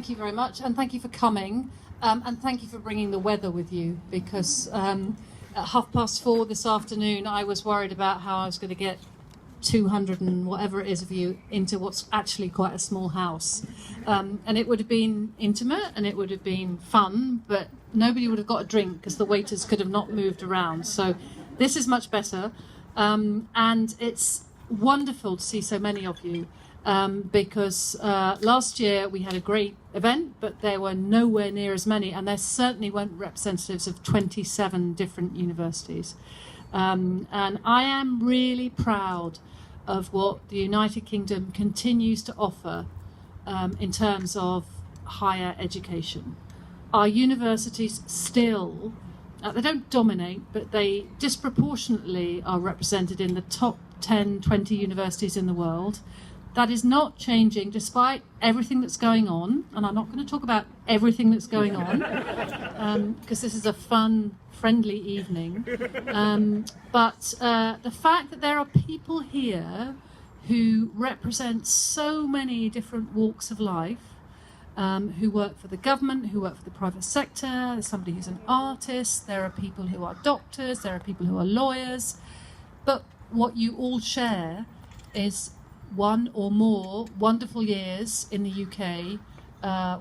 Thank you very much, and thank you for coming, and thank you for bringing the weather with you, because at 4:30 this afternoon I was worried about how I was going to get 200 and whatever it is of you into what's actually quite a small house, and it would have been intimate and it would have been fun, but nobody would have got a drink because the waiters could have not moved around. So this is much better, and it's wonderful to see so many of you, because last year we had a great event, but there were nowhere near as many, and there certainly weren't representatives of 27 different universities. And I am really proud of what the United Kingdom continues to offer in terms of higher education. Our universities still, they don't dominate, but they disproportionately are represented in the top 10, 20 universities in the world. That is not changing despite everything that's going on, and I'm not going to talk about everything that's going on because this is a fun, friendly evening. But the fact that there are people here who represent so many different walks of life, who work for the government, who work for the private sector, there's somebody who's an artist, there are people who are doctors, there are people who are lawyers, but what you all share is one or more wonderful years in the UK,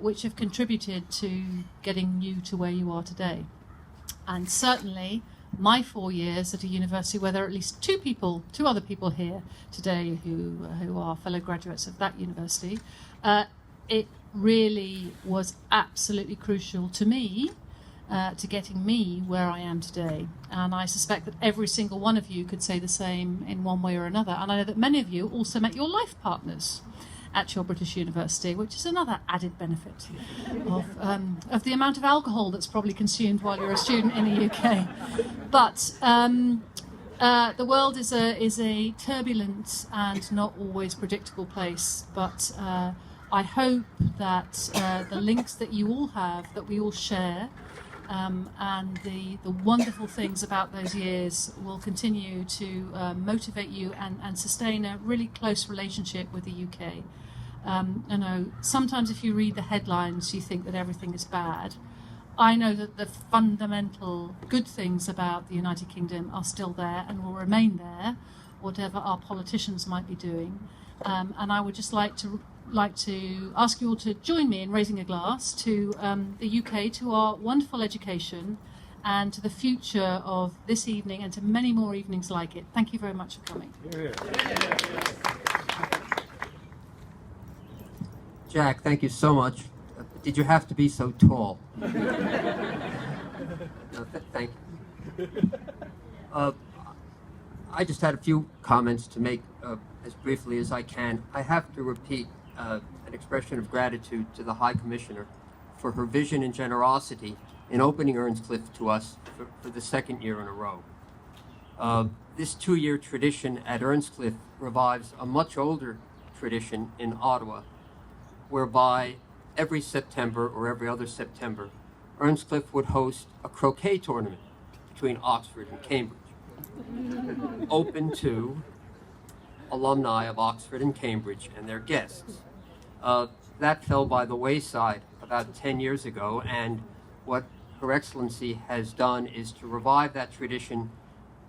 which have contributed to getting you to where you are today. And certainly my 4 years at a university where there are at least two other people here today who are fellow graduates of that university, it really was absolutely crucial to me, to getting me where I am today. And I suspect that every single one of you could say the same in one way or another. And I know that many of you also met your life partners at your British university, which is another added benefit of the amount of alcohol that's probably consumed while you're a student in the UK. But the world is a turbulent and not always predictable place. But I hope that the links that you all have, that we all share, and the wonderful things about those years will continue to motivate you and sustain a really close relationship with the UK. I know sometimes if you read the headlines you think that everything is bad. I know that the fundamental good things about the United Kingdom are still there and will remain there, whatever our politicians might be doing. And I would just like to ask you all to join me in raising a glass to the UK, to our wonderful education, and to the future of this evening and to many more evenings like it. Thank you very much for coming. Jack, thank you so much. Did you have to be so tall? No, thank you. I just had a few comments to make as briefly as I can. I have to repeat an expression of gratitude to the High Commissioner for her vision and generosity in opening Earnscliffe to us for the second year in a row. This 2-year tradition at Earnscliffe revives a much older tradition in Ottawa, whereby every September or every other September, Earnscliffe would host a croquet tournament between Oxford and Cambridge, open to alumni of Oxford and Cambridge and their guests. That fell by the wayside about 10 years ago, and what Her Excellency has done is to revive that tradition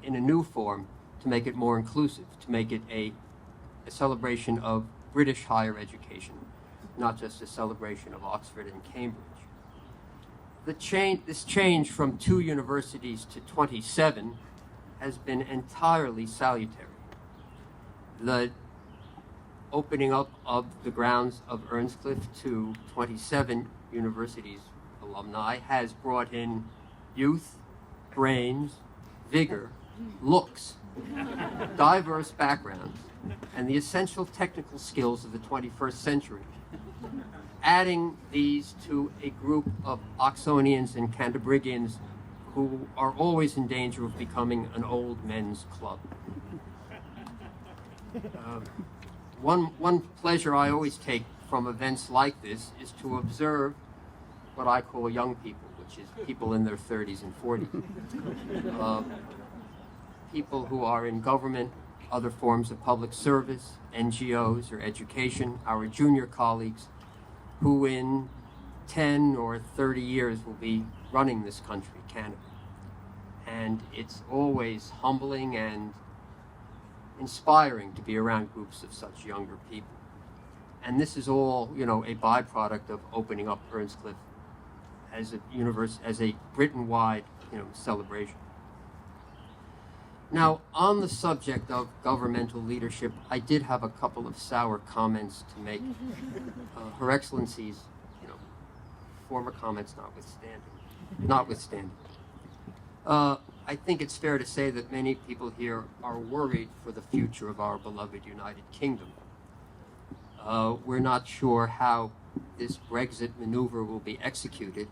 in a new form, to make it more inclusive, to make it a celebration of British higher education, not just a celebration of Oxford and Cambridge. This change from 2 universities to 27 has been entirely salutary. The opening up of the grounds of Earnscliffe to 27 universities alumni has brought in youth, brains, vigor, looks, diverse backgrounds, and the essential technical skills of the 21st century. Adding these to a group of Oxonians and Cantabrigians who are always in danger of becoming an old men's club. One pleasure I always take from events like this is to observe what I call young people, which is people in their 30s and 40s. People who are in government, other forms of public service, NGOs or education, our junior colleagues, who in 10 or 30 years will be running this country, Canada. And it's always humbling and inspiring to be around groups of such younger people. And this is all, you know, a byproduct of opening up Earnscliffe as a Britain-wide, you know, celebration. Now, on the subject of governmental leadership, I did have a couple of sour comments to make. Her Excellency's, you know, former comments notwithstanding. I think it's fair to say that many people here are worried for the future of our beloved United Kingdom. We're not sure how this Brexit maneuver will be executed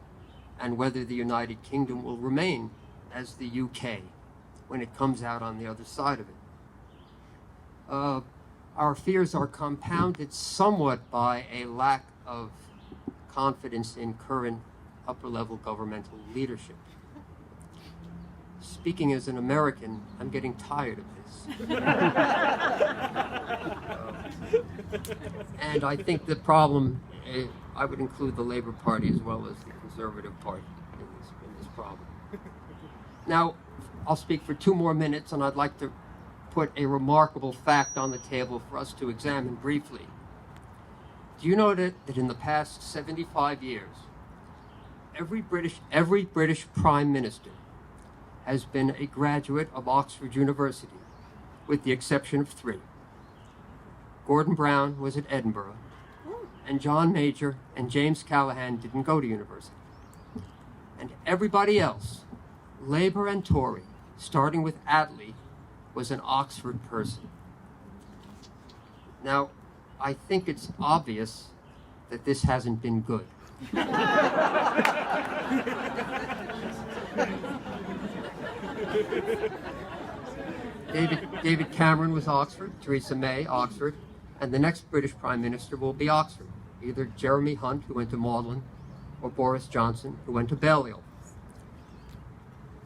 and whether the United Kingdom will remain as the UK when it comes out on the other side of it. Our fears are compounded somewhat by a lack of confidence in current upper-level governmental leadership. Speaking as an American, I'm getting tired of this. And I think the problem, I would include the Labour Party as well as the Conservative Party in this problem. Now, I'll speak for 2 more minutes, and I'd like to put a remarkable fact on the table for us to examine briefly. Do you know that in the past 75 years, every British Prime Minister has been a graduate of Oxford University, with the exception of 3. Gordon Brown was at Edinburgh, and John Major and James Callaghan didn't go to university. And everybody else, Labour and Tory, starting with Attlee, was an Oxford person. Now, I think it's obvious that this hasn't been good. David Cameron was Oxford, Theresa May, Oxford, and the next British Prime Minister will be Oxford, either Jeremy Hunt, who went to Magdalen, or Boris Johnson, who went to Balliol.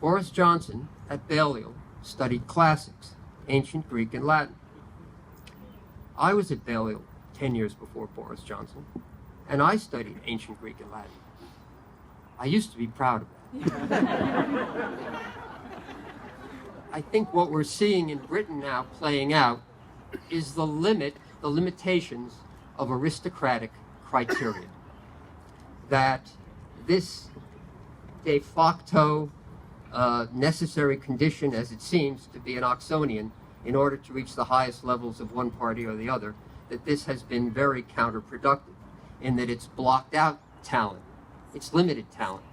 Boris Johnson, at Balliol, studied classics, ancient Greek and Latin. I was at Balliol 10 years before Boris Johnson, and I studied ancient Greek and Latin. I used to be proud of that. I think what we're seeing in Britain now playing out is the limitations of aristocratic criteria. That this de facto necessary condition, as it seems to be an Oxonian, in order to reach the highest levels of one party or the other, that this has been very counterproductive in that it's blocked out talent, it's limited talent.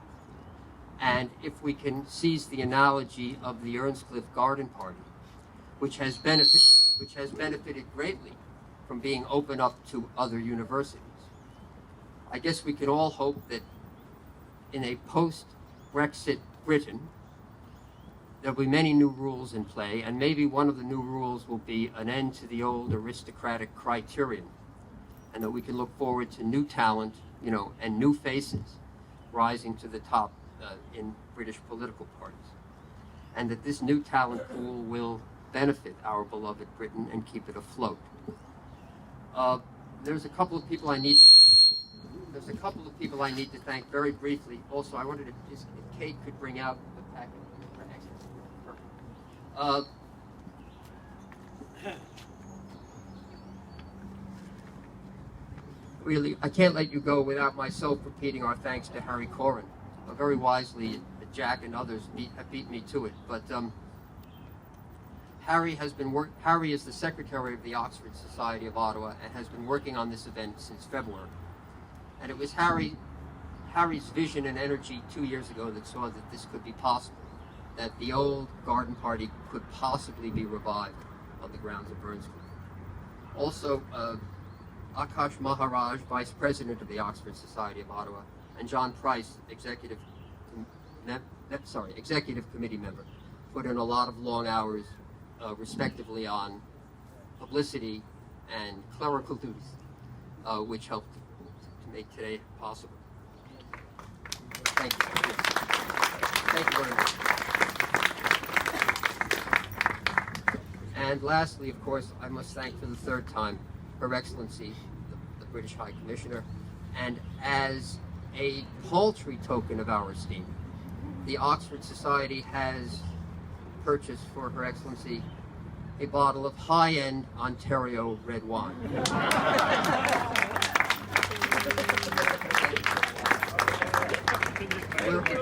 And if we can seize the analogy of the Earnscliffe Garden Party, which has benefited greatly from being open up to other universities, I guess we can all hope that in a post-Brexit Britain, there'll be many new rules in play, and maybe one of the new rules will be an end to the old aristocratic criterion, and that we can look forward to new talent, you know, and new faces rising to the top in British political parties, and that this new talent pool will benefit our beloved Britain and keep it afloat. There's a couple of people I need to thank very briefly. Also, I wanted to just, if Kate could bring out the packet. Really, I can't let you go without myself repeating our thanks to Harry Corrin. Very wisely, Jack and others have beat me to it. But Harry is the secretary of the Oxford Society of Ottawa and has been working on this event since February. And it was Harry's vision and energy 2 years ago that saw that this could be possible, that the old garden party could possibly be revived on the grounds of Earnscliffe. Also, Akash Maharaj, Vice President of the Oxford Society of Ottawa, and John Price, Executive Committee member, put in a lot of long hours, respectively, on publicity and clerical duties, which helped to make today possible. Thank you. Thank you very much. And lastly, of course, I must thank for the 3rd time Her Excellency, the British High Commissioner, and as a paltry token of our esteem, the Oxford Society has purchased for Her Excellency a bottle of high-end Ontario red wine.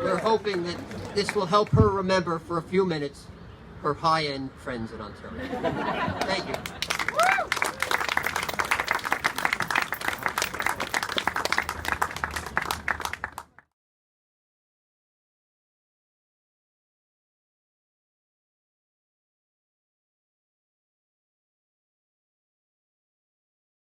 We're hoping that this will help her remember for a few minutes her high-end friends in Ontario. Thank you.